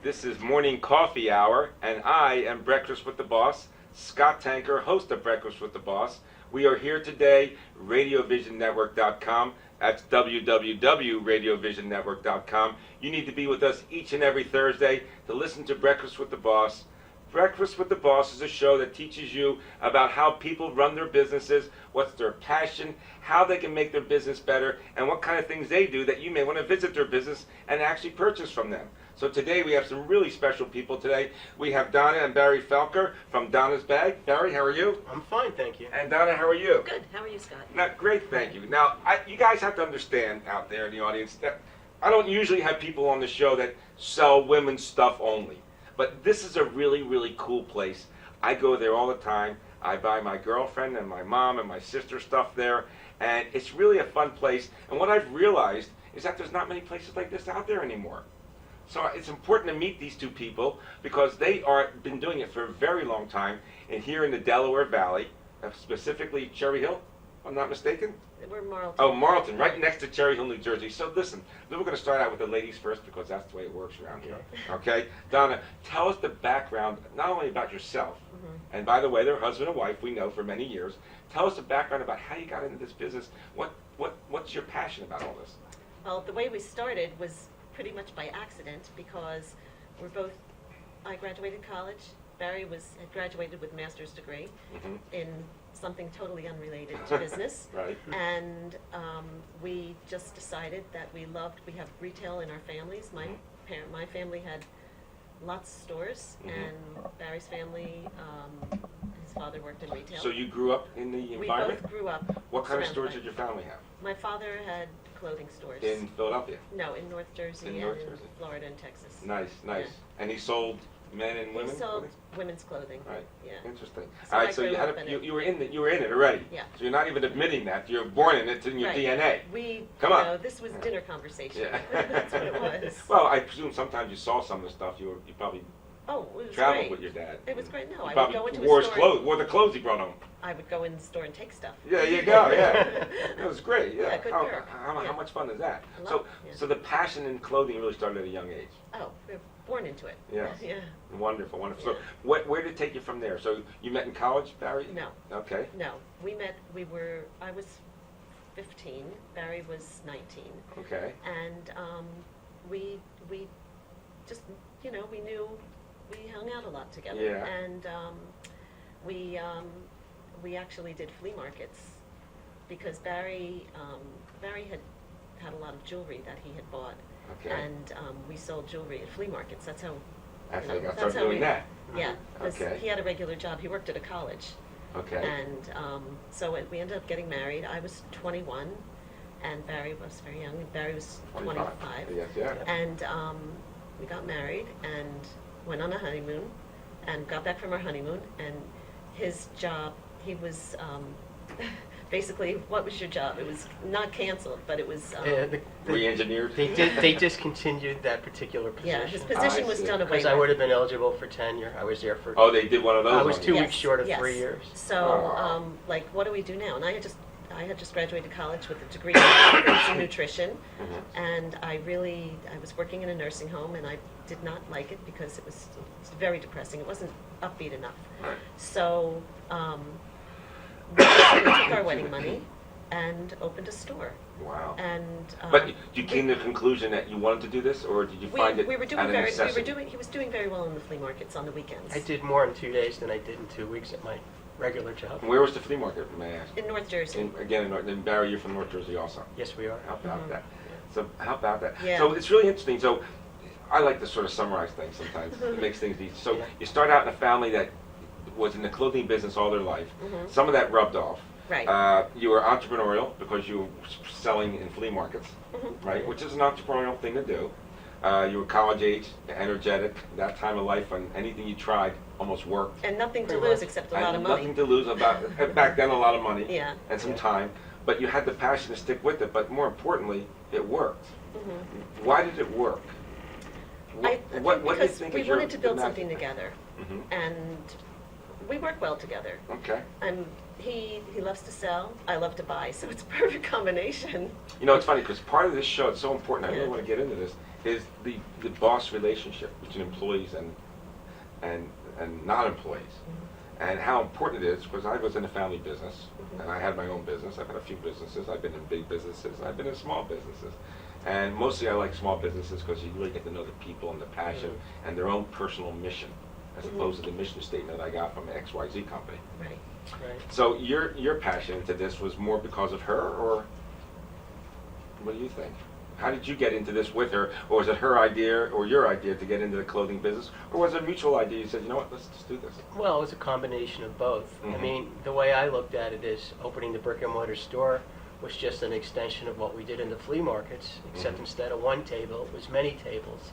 This is Morning Coffee Hour, and I am Breakfast with the Boss, Scott Tanker, host of Breakfast with the Boss. We are here today, RadioVisionNetwork.com. That's www.radiovisionnetwork.com. You need to be with us each and every Thursday to listen to Breakfast with the Boss. Breakfast with the Boss is a show that teaches you about how people run their businesses, what's their passion, how they can make their business better, and what kind of things they do that you may want to visit their business and actually purchase from them. So today we have some really special people today. We have Donna and Barry Felker from Donna's Bag. Barry, how are you? I'm fine, thank you. And Donna, how are you? Good. How are you, Scott? Great, thank you. Now, you guys have to understand out there in the audience that I don't usually have people on the show that sell women's stuff only. But this is a really, really cool place. I go there all the time. I buy my girlfriend and my mom and my sister stuff there. And it's really a fun place. And what I've realized is that there's not many places like this out there anymore. So it's important to meet these two people because they are been doing it for a very long time. And here in the Delaware Valley, specifically Cherry Hill, if I'm not mistaken. We're Marlton. Oh, Marlton, right next to Cherry Hill, New Jersey. So listen, we're going to start out with the ladies first because that's the way it works around here. Okay? Donna, tell us the background, not only about yourself, and by the way, they're husband and wife, we know for many years. Tell us the background about how you got into this business. What's your passion about all this? Well, the way we started was pretty much by accident because I graduated college. Barry had graduated with a master's degree in something totally unrelated to business. Right. And we just decided that we have retail in our families. My family had lots of stores, and Barry's family, his father worked in retail. So you grew up in the environment? We both grew up. What kind of stores did your family have? My father had clothing stores. In Philadelphia? No, in North Jersey In and North in Jersey. Florida and Texas. Nice. Yeah. And he sold men and women? He sold women's clothing. Right. Yeah. Interesting. So All right. I So you grew had up in it. you were in it already. Yeah. So you're not even admitting that you're born in it. It's in your Right. DNA. Come on. This was dinner conversation. Yeah. That's what it was. Well, I presume sometimes you saw some of the stuff. You probably Oh, it was traveled great. with your dad. It was great. No, You I probably would go into wore a his store. clothes. Wore the clothes he brought home. I would go in the store and take stuff. Yeah, you go. Yeah, it was great. Yeah. Yeah, good girl. How Yeah. much fun is that? A lot, So, yeah. so the passion in clothing really started at a young age. Oh, we were born into it. Yes. Yeah. Wonderful. Yeah. So, where did it take you from there? So, you met in college, Barry? No. Okay. No, we met. I was 15. Barry was 19. Okay. And we just, we knew we hung out a lot together. Yeah. And we actually did flea markets because Barry had a lot of jewelry that he had bought. Okay. And we sold jewelry at flea markets. That's how. That's how you you know, got that's started how doing that. Yeah. 'Cause Okay. he had a regular job. He worked at a college. Okay. And so we ended up getting married. I was 21, and Barry was very young. Barry was 25. Yes, yeah. And we got married and went on a honeymoon, and got back from our honeymoon. And his job, he was basically, what was your job? It was not canceled, but it was. Re-engineered? They discontinued that particular position. Yeah, his position was see. done away Because with. I would have been eligible for tenure. I was there for. Oh, they did one of those. I was ones. 2 Yes, weeks short of yes. 3 years. So, Oh. like, what do we do now? And I had just graduated college with a degree in foods and nutrition, and I was working in a nursing home, and I did not like it because it was very depressing. It wasn't upbeat enough. Right. So, we took our wedding money and opened a store. Wow. And But you came to the conclusion that you wanted to do this, or did you find it we were doing out of necessity? he was doing very well in the flea markets on the weekends. I did more in 2 days than I did in 2 weeks at my regular job. Where was the flea market, may I ask? In North Jersey. In Barry, you're from North Jersey also. Yes, we are. How about that? So how about that? Yeah. So it's really interesting. So I like to sort of summarize things sometimes. It makes things easy. So you start out in a family that was in the clothing business all their life. Some of that rubbed off. Right. You were entrepreneurial because you were selling in flea markets, right? Which is an entrepreneurial thing to do. You were college age, energetic, that time of life, and anything you tried almost worked. And nothing to Pretty lose much. except a lot of money. Nothing to lose back then, a lot of money Yeah. and some Yeah. time. But you had the passion to stick with it. But more importantly, it worked. Why did it work? I think do you because think we is your wanted to build magic? something together, Mhm. and we work well together. Okay. He loves to sell, I love to buy, so it's a perfect combination. You know, it's funny because part of this show, it's so important, I really Yeah. want to get into this, is the boss relationship between employees and non-employees. And how important it is, because I was in a family business, and I had my own business. I've had a few businesses. I've been in big businesses. I've been in small businesses. And mostly I like small businesses because you really get to know the people and the passion and their own personal mission, as opposed to the mission statement I got from an XYZ company. Right. Right. So your passion into this was more because of her, or what do you think? How did you get into this with her, or was it her idea or your idea to get into the clothing business, or was it a mutual idea? You said, you know what, let's just do this. Well, it was a combination of both. I Mhm. mean, the way I looked at it is opening the brick and mortar store was just an extension of what we did in the flea markets, except Mhm. instead of one table, it was many tables.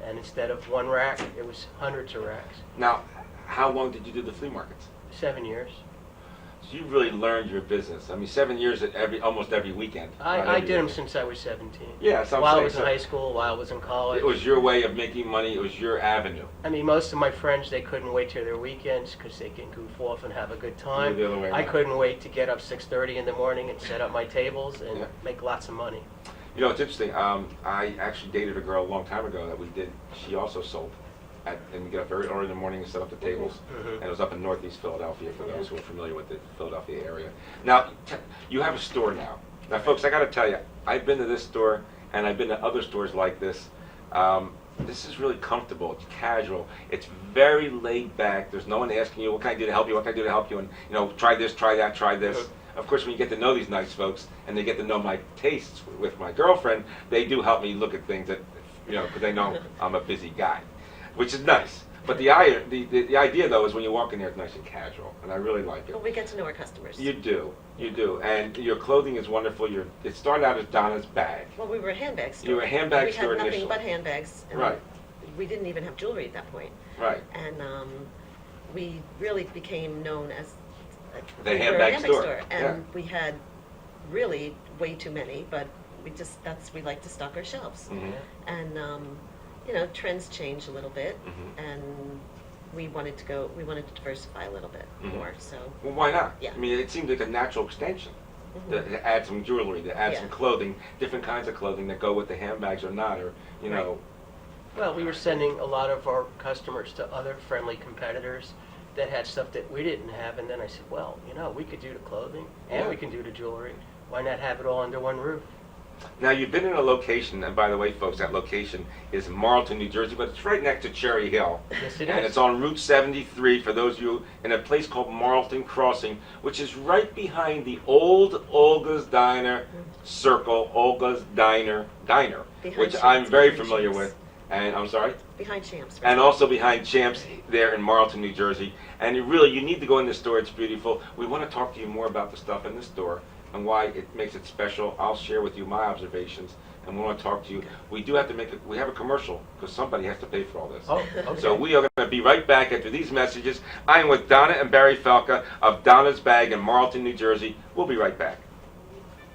And instead of one rack, it was hundreds of racks. Now, how long did you do the flea markets? 7 years. So you really learned your business. I mean, 7 years at almost every weekend. Not I every did them weekend. since I was 17. Yeah, so I'm while I saying, was in so high school, while I was in college. it was your way of making money. It was your avenue. I mean, most of my friends, they couldn't wait till their weekends because they can goof off and have a good time. You're the other way I around. couldn't wait to get up 6:30 in the morning and set up my tables and Yeah. make lots of money. You know, it's interesting. I actually dated a girl a long time ago that we did. She also sold. And we get up very early in the morning and set up the tables. Mhm. And it was up in Northeast Philadelphia, for those Yeah. who are familiar with the Philadelphia area. Now, you have a store now. Now, folks, I got to tell you, I've been to this store, and I've been to other stores like this. This is really comfortable. It's casual. It's very laid back. There's no one asking you, what can I do to help you? What can I do to help you? And, you know, try this, try that, try this. Mhm. Of course, when you get to know these nice folks, and they get to know my tastes with my girlfriend, they do help me look at things that, you know, because they know I'm a busy guy, which is nice. But the idea, though, is when you walk in there, it's nice and casual, and I really like it. Well, we get to know our customers. You do, and your clothing is wonderful. It started out as Donna's bag. Well, we were a handbag store. You were a handbag we store had nothing initially. but handbags. And Right. We didn't even have jewelry at that point. Right. And we really became known as The we were a handbag store. And Yeah. we had really way too many, but we like to stock our shelves. Mhm. And you know, trends change a little bit, Mhm. and we wanted to diversify a little bit Mhm. more. So Well, why not? Yeah. I mean, it seems like a natural extension. mhm. To add some jewelry, to add Yeah. some clothing, different kinds of clothing that go with the handbags or not, or, you Right. know. Well, we were sending a lot of our customers to other friendly competitors that had stuff that we didn't have, and then I said, well, you know, we could do the clothing and Yeah. we can do the jewelry. Why not have it all under one roof? Now, you've been in a location, and by the way, folks, that location is Marlton, New Jersey, but it's right next to Cherry Hill. Yes, it And is. it's on Route 73, for those of you, in a place called Marlton Crossing, which is right behind the old Olga's Diner Circle, Olga's Diner, Behind which I'm Champs, very behind familiar Champs. with. And I'm sorry? Behind Champs. And also behind Champs there in Marlton, New Jersey. And you need to go in the store. It's beautiful. We want to talk to you more about the stuff in the store and why it makes it special. I'll share with you my observations, and we want to talk to you. We do have to we have a commercial, because somebody has to pay for all this. Oh, okay. So we are going to be right back after these messages. I'm with Donna and Barry Felka of Donna's Bag in Marlton, New Jersey. We'll be right back.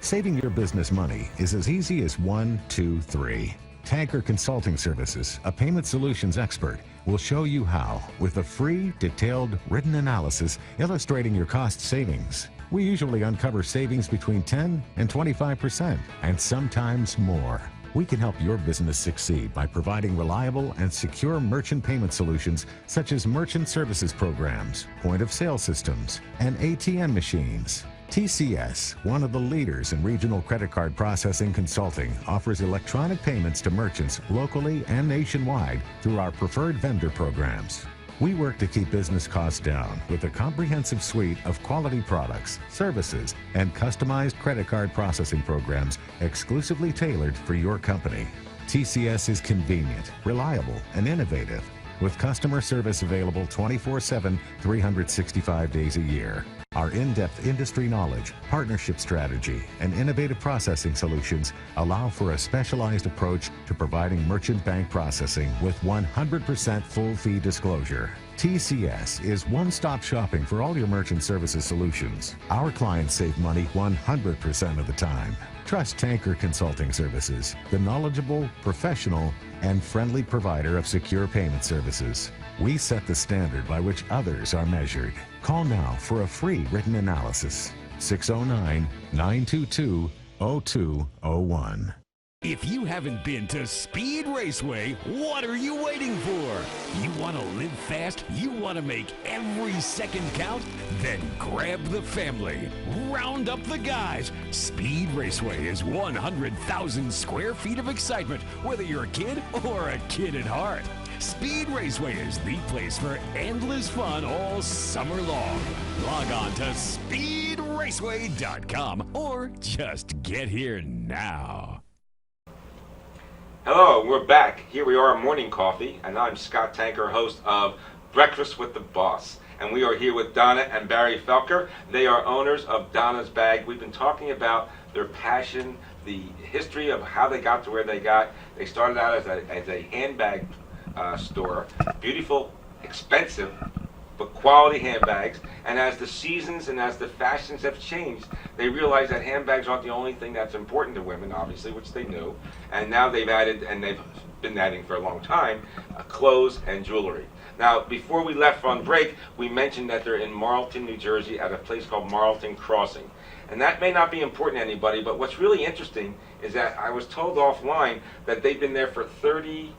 Saving your business money is as easy as 1, 2, 3. Tanker Consulting Services, a payment solutions expert, will show you how with a free, detailed, written analysis illustrating your cost savings. We usually uncover savings between 10 and 25%, and sometimes more. We can help your business succeed by providing reliable and secure merchant payment solutions such as merchant services programs, point-of-sale systems, and ATM machines. TCS, one of the leaders in regional credit card processing consulting, offers electronic payments to merchants locally and nationwide through our preferred vendor programs. We work to keep business costs down with a comprehensive suite of quality products, services, and customized credit card processing programs exclusively tailored for your company. TCS is convenient, reliable, and innovative, with customer service available 24/7, 365 days a year. Our in-depth industry knowledge, partnership strategy, and innovative processing solutions allow for a specialized approach to providing merchant bank processing with 100% full fee disclosure. TCS is one-stop shopping for all your merchant services solutions. Our clients save money 100% of the time. Trust Tanker Consulting Services, the knowledgeable, professional, and friendly provider of secure payment services. We set the standard by which others are measured. Call now for a free written analysis. 609-922-0201. If you haven't been to Speed Raceway, what are you waiting for? You want to live fast? You want to make every second count? Then grab the family. Round up the guys. Speed Raceway is 100,000 square feet of excitement, whether you're a kid or a kid at heart. Speed Raceway is the place for endless fun all summer long. Log on to speedraceway.com or just get here now. Hello, we're back. Here we are at Morning Coffee, and I'm Scott Tanker, host of Breakfast with the Boss. And we are here with Donna and Barry Felker. They are owners of Donna's Bag. We've been talking about their passion, the history of how they got to where they got. They started out as a handbag store, beautiful, expensive, but quality handbags. And as the seasons and as the fashions have changed, they realized that handbags aren't the only thing that's important to women, obviously, which they knew. And now they've added, and they've been adding for a long time, clothes and jewelry. Now, before we left on break, we mentioned that they're in Marlton, New Jersey, at a place called Marlton Crossing. And that may not be important to anybody, but what's really interesting is that I was told offline that they've been there for 39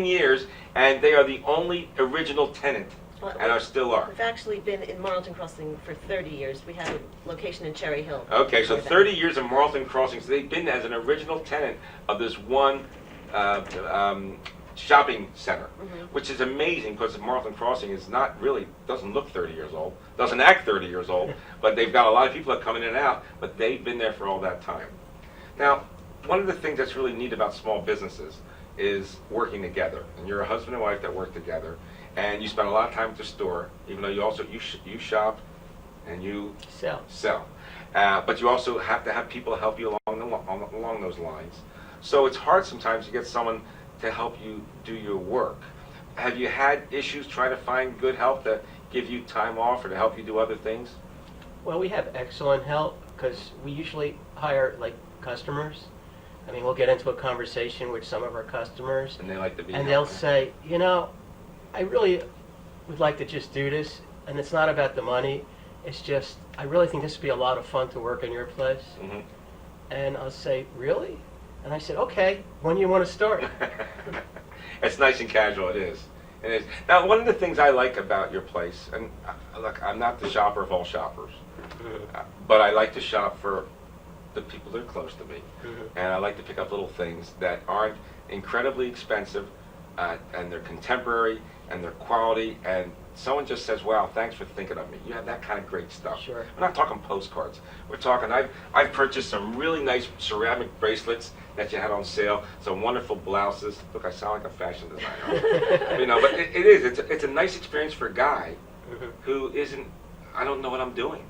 years, and they are the only original tenant, and are still are. We've actually been in Marlton Crossing for 30 years. We had a location in Cherry Hill. Okay, so 30 years of Marlton Crossing. So they've been as an original tenant of this one shopping center, which is amazing because Marlton Crossing is not really, doesn't look 30 years old, doesn't act 30 years old, but they've got a lot of people that come in and out, but they've been there for all that time. Now, one of the things that's really neat about small businesses is working together. And you're a husband and wife that work together, and you spend a lot of time at the store, even though you also you shop and you sell. But you also have to have people help you along those lines. So it's hard sometimes to get someone to help you do your work. Have you had issues trying to find good help to give you time off or to help you do other things? Well, we have excellent help because we usually hire like customers. I mean, we'll get into a conversation with some of our customers, And they like to be and they'll helped. say, you know, I really would like to just do this, and it's not about the money. It's just, I really think this would be a lot of fun to work in your place. Mhm. And I'll say, really? And I said, okay, when do you want to start? It's nice and casual, it is. It is. Now, one of the things I like about your place, and look, I'm not the shopper of all shoppers, but I like to shop for the people that are close to me. And I like to pick up little things that aren't incredibly expensive, and they're contemporary, and they're quality, and someone just says, wow, thanks for thinking of me. You have that kind of great stuff. Sure. We're not talking postcards. We're talking, I've purchased some really nice ceramic bracelets that you had on sale, some wonderful blouses. Look, I sound like a fashion designer. You know, but it is. It's a nice experience for a guy who isn't, I don't know what I'm doing.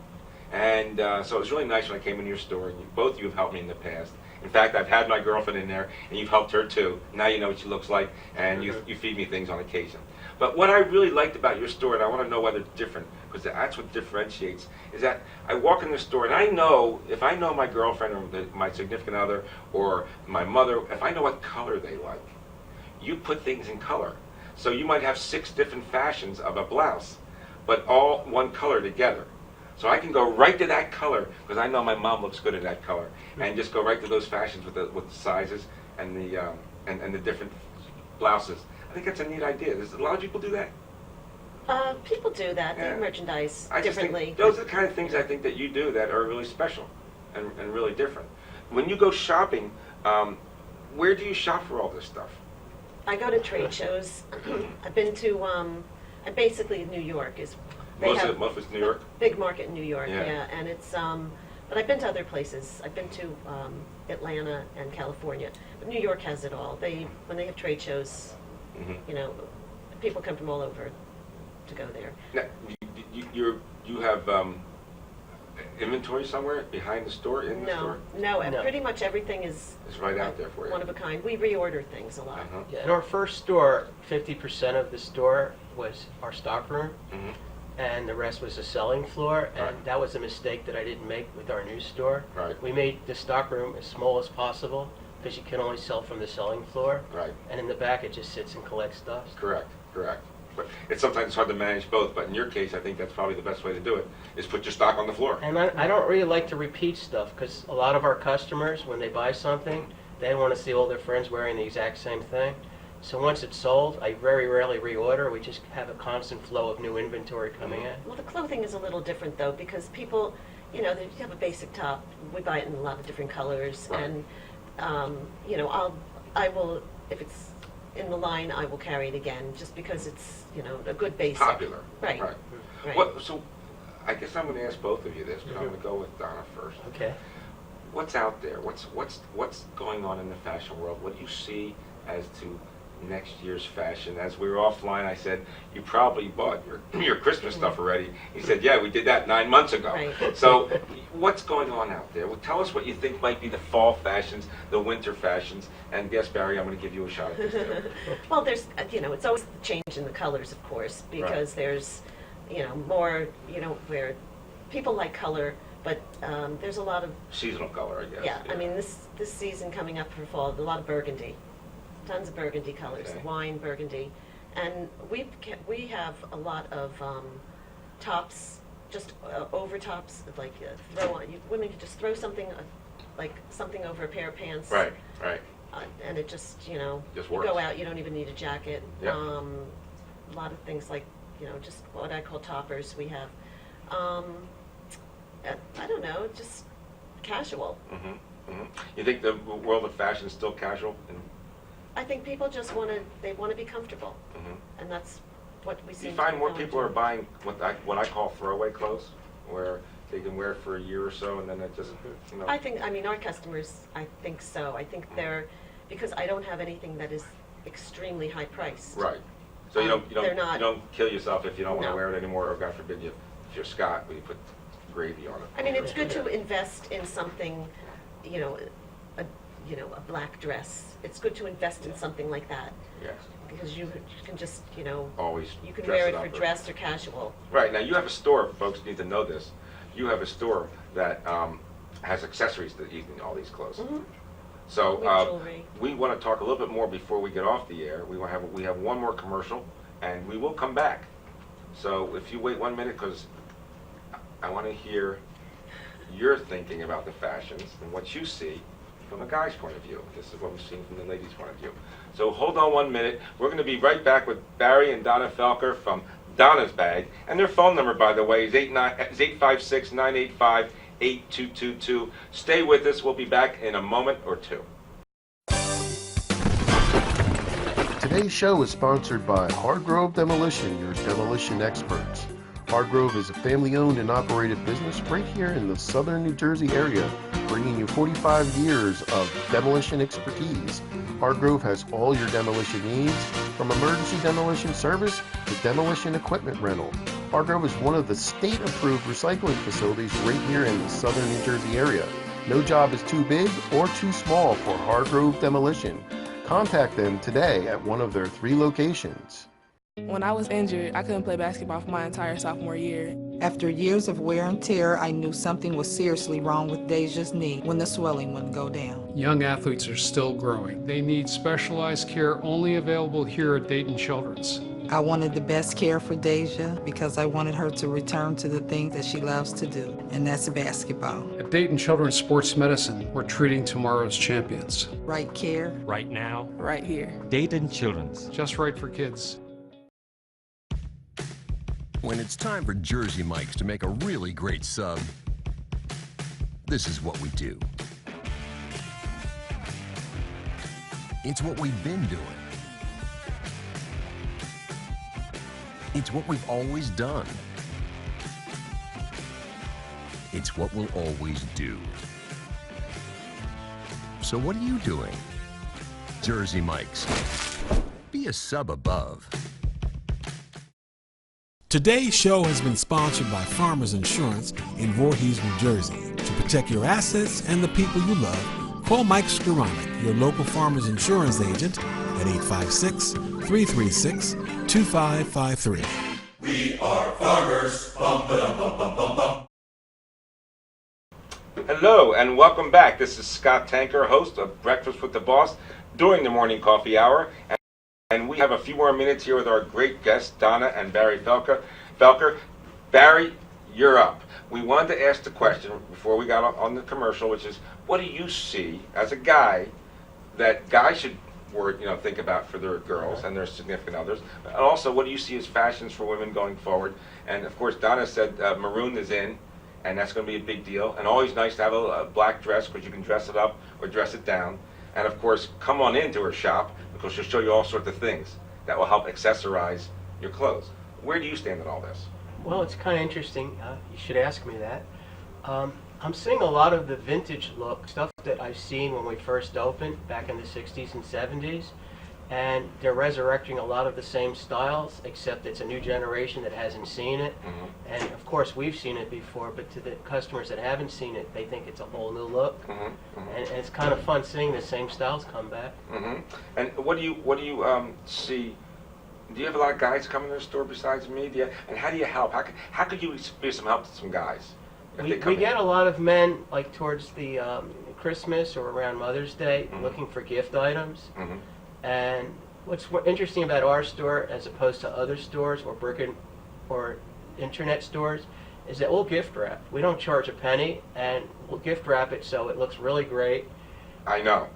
And so it was really nice when I came into your store, and both of you have helped me in the past. In fact, I've had my girlfriend in there, and you've helped her too. Now you know what she looks like, and you feed me things on occasion. But what I really liked about your store, and I want to know whether it's different, because that's what differentiates, is that I walk in the store, and I know, if I know my girlfriend or my significant other or my mother, if I know what color they like, you put things in color. So you might have 6 different fashions of a blouse, but all one color together. So I can go right to that color because I know my mom looks good in that color, and just go right to those fashions with the sizes and the different blouses. I think that's a neat idea. Does a lot of people do that? People do that. Yeah. They merchandise I just differently. think those are the kind of things I think that you do that are really special and really different. When you go shopping, where do you shop for all this stuff? I go to trade shows. I've been to, basically New York is. They Most have of it's New York? Big market in New York, Yeah. yeah. And it's, but I've been to other places. I've been to Atlanta and California. But New York has it all. When they have trade shows, you know, people come from all over to go there. Now, you have inventory somewhere behind the store, in the store? No, No. pretty much everything is It's right out there for you. one of a kind. We reorder things a lot. Uh-huh. Yeah, in our first store, 50% of the store was our stock room, Mhm. and the rest was the selling floor, and Right. that was a mistake that I didn't make with our new store. Right. We made the stock room as small as possible because you can only sell from the selling floor, Right. and in the back it just sits and collects dust. Correct. But it's sometimes hard to manage both, but in your case, I think that's probably the best way to do it, is put your stock on the floor. And I don't really like to repeat stuff, because a lot of our customers, when they buy something, they want to see all their friends wearing the exact same thing. So once it's sold, I very rarely reorder. We just have a constant flow of new inventory coming in. Well, the clothing is a little different though, because people, you know, you have a basic top. We buy it in a lot of different colors, Right. and you know, I will, if it's in the line, I will carry it again, just because it's, you know, a good basic. Popular. Right. Right. What, so, I guess I'm going to ask both of you this, but I'm going to go with Donna first. Okay. What's out there? What's going on in the fashion world? What do you see as to next year's fashion? As we were offline, I said, you probably bought your Christmas stuff already. He said, yeah, we did that 9 months ago. Right. So what's going on out there? Well, tell us what you think might be the fall fashions, the winter fashions, and guess, Barry, I'm going to give you a shot at this too. Well, there's, you know, it's always the change in the colors, of course, because there's, you know, more, you know, where people like color, but there's a lot of, Seasonal color, I guess. yeah, I mean, this season coming up for fall, a lot of burgundy, tons of burgundy colors, Okay. wine burgundy, and we have a lot of tops, just over tops, like throw on. Women can just throw something, like something over a pair of pants. Right. And it just, you know, Just you works. go out, you don't even need a jacket. Yep. A lot of things like, you know, just what I call toppers. We have, I don't know, just casual. You think the world of fashion is still casual? I think people just they want to be comfortable, and that's what we Do see. you find more people are buying what I call throwaway clothes, where they can wear it for a year or so and then it just, you know? I mean, our customers, I think so. I think they're, because I don't have anything that is extremely high priced. Right. So you don't they're not- you don't kill yourself if you don't want to No. wear it anymore, or God forbid if you're Scott, you put gravy on it. I mean, it's good to invest in something, you know, a black dress. It's good to invest in something like that, Yes. because you can just, you know, Always you can dress wear it up for or- dress or casual. Right. Now you have a store, folks need to know this. You have a store that has accessories to even all these clothes. So We have jewelry. we want to talk a little bit more before we get off the air. We have one more commercial, and we will come back. So if you wait 1 minute, because I want to hear your thinking about the fashions and what you see from a guy's point of view. This is what we've seen from the ladies' point of view. So hold on 1 minute. We're going to be right back with Barry and Donna Felker from Donna's Bag. And their phone number, by the way, is 856-985-8222. Stay with us. We'll be back in a moment or two. Today's show is sponsored by Hardgrove Demolition, your demolition experts. Hardgrove is a family-owned and operated business right here in the southern New Jersey area, bringing you 45 years of demolition expertise. Hardgrove has all your demolition needs, from emergency demolition service to demolition equipment rental. Hardgrove is one of the state-approved recycling facilities right here in the southern New Jersey area. No job is too big or too small for Hardgrove Demolition. Contact them today at one of their 3 locations. When I was injured, I couldn't play basketball for my entire sophomore year. After years of wear and tear, I knew something was seriously wrong with Deja's knee when the swelling wouldn't go down. Young athletes are still growing. They need specialized care only available here at Dayton Children's. I wanted the best care for Deja because I wanted her to return to the things that she loves to do, and that's basketball. At Dayton Children's Sports Medicine, we're treating tomorrow's champions. Right care. Right now, Right here. Dayton Children's. Just right for kids. When it's time for Jersey Mike's to make a really great sub, this is what we do. It's what we've been doing. It's what we've always done. It's what we'll always do. So what are you doing? Jersey Mike's. Be a sub above. Today's show has been sponsored by Farmers Insurance in Voorhees, New Jersey. To protect your assets and the people you love, call Mike Skoranek, your local Farmers Insurance agent, at 856-336-2553. We are farmers. Bum, ba-dum, bum, bum, bum, bum. Hello and welcome back. This is Scott Tanker, host of Breakfast with the Boss during the morning coffee hour. And we have a few more minutes here with our great guests, Donna and Barry Felker. Barry, you're up. We wanted to ask the question before we got on the commercial, which is, what do you see as a guy that guys should think about for their girls and their significant others? And also, what do you see as fashions for women going forward? And of course, Donna said maroon is in, and that's going to be a big deal. And always nice to have a black dress because you can dress it up or dress it down. And of course, come on into her shop because she'll show you all sorts of things that will help accessorize your clothes. Where do you stand in all this? Well, it's kind of interesting. You should ask me that. I'm seeing a lot of the vintage look stuff that I've seen when we first opened back in the 60s and 70s. And they're resurrecting a lot of the same styles, except it's a new generation that hasn't seen it. Mm-hmm. And of course, we've seen it before, but to the customers that haven't seen it, they think it's a whole new look. Mm-hmm. Mm-hmm. And it's kind of fun seeing the same styles come back. Mm-hmm. And what do you see? Do you have a lot of guys coming to the store besides me? And how do you help? How could you be some help to some guys? We get a lot of men like towards the Christmas or around Mother's Day looking for gift items. Mm-hmm. And what's interesting about our store as opposed to other stores or or internet stores is that we'll gift wrap. We don't charge a penny, and we'll gift wrap it so it looks really great. I know.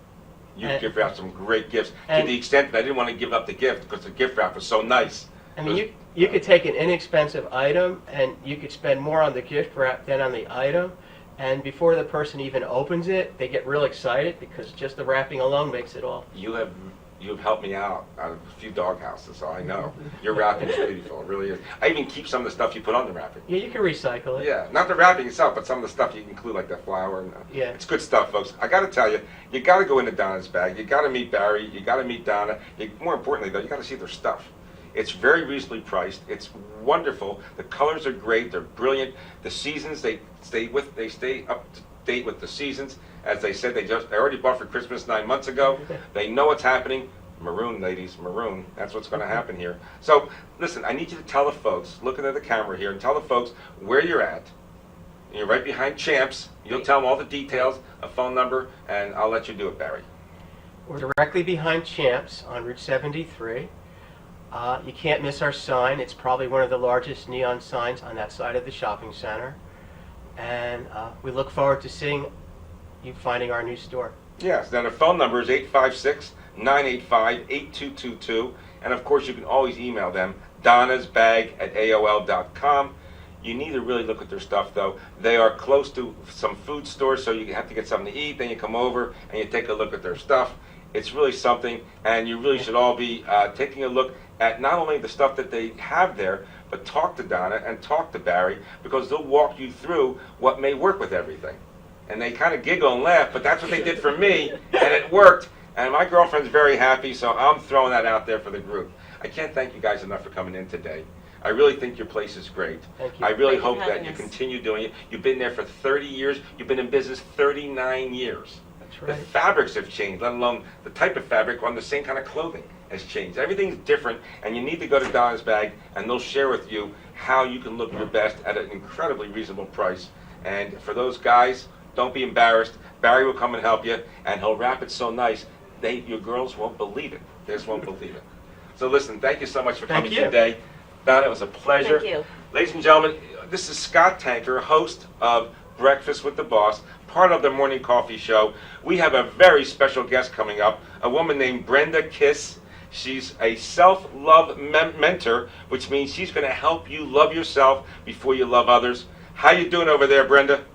You gift wrap some great gifts to the extent that I didn't want to give up the gift because the gift wrap was so nice. I mean, you could take an inexpensive item and you could spend more on the gift wrap than on the item. And before the person even opens it, they get real excited because just the wrapping alone makes it all. You've helped me out of a few dog houses, so I know. Your wrapping is beautiful, it really is. I even keep some of the stuff you put on the wrapping. Yeah, you can recycle it. Yeah, not the wrapping itself, but some of the stuff you include, like the flour. And, yeah. It's good stuff, folks. I got to tell you, you got to go into Donna's bag. You got to meet Barry. You got to meet Donna. More importantly, though, you got to see their stuff. It's very reasonably priced. It's wonderful. The colors are great. They're brilliant. The seasons, they stay up to date with the seasons. As they said, they already bought for Christmas 9 months ago. They know what's happening. Maroon, ladies, maroon. That's what's going to happen here. So, listen, I need you to tell the folks, looking at the camera here, and tell the folks where you're at. You're right behind Champs. You'll tell them all the details, a phone number, and I'll let you do it, Barry. We're directly behind Champs on Route 73. You can't miss our sign. It's probably one of the largest neon signs on that side of the shopping center. And we look forward to seeing you finding our new store. Yes, then the phone number is 856-985-8222. And of course, you can always email them, donnasbag@aol.com. You need to really look at their stuff, though. They are close to some food stores, so you have to get something to eat. Then you come over and you take a look at their stuff. It's really something, and you really should all be taking a look at not only the stuff that they have there, but talk to Donna and talk to Barry, because they'll walk you through what may work with everything. And they kind of giggle and laugh, but that's what they did for me, and it worked. And my girlfriend's very happy, so I'm throwing that out there for the group. I can't thank you guys enough for coming in today. I really think your place is great. Thank you. I really hope that you continue doing it. You've been there for 30 years. You've been in business 39 years. That's right. The fabrics have changed, let alone the type of fabric on the same kind of clothing has changed. Everything's different, and you need to go to Donna's Bag, and they'll share with you how you can look your best at an incredibly reasonable price. And for those guys, don't be embarrassed. Barry will come and help you, and he'll wrap it so nice, your girls won't believe it. They just won't believe it. So listen, thank you so much for coming today. Donna, it was a pleasure. Thank you. Ladies and gentlemen, this is Scott Tanker, host of Breakfast with the Boss, part of the Morning Coffee Show. We have a very special guest coming up, a woman named Brenda Kiss. She's a self-love mentor, which means she's going to help you love yourself before you love others. How you doing over there, Brenda?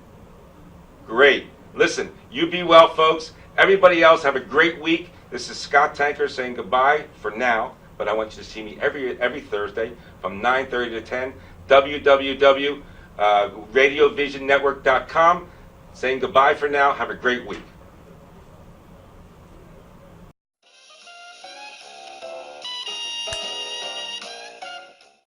Great. Listen, you be well, folks. Everybody else, have a great week. This is Scott Tanker saying goodbye for now, but I want you to see me every Thursday from 9:30 to 10, www.radiovisionnetwork.com. Saying goodbye for now. Have a great week.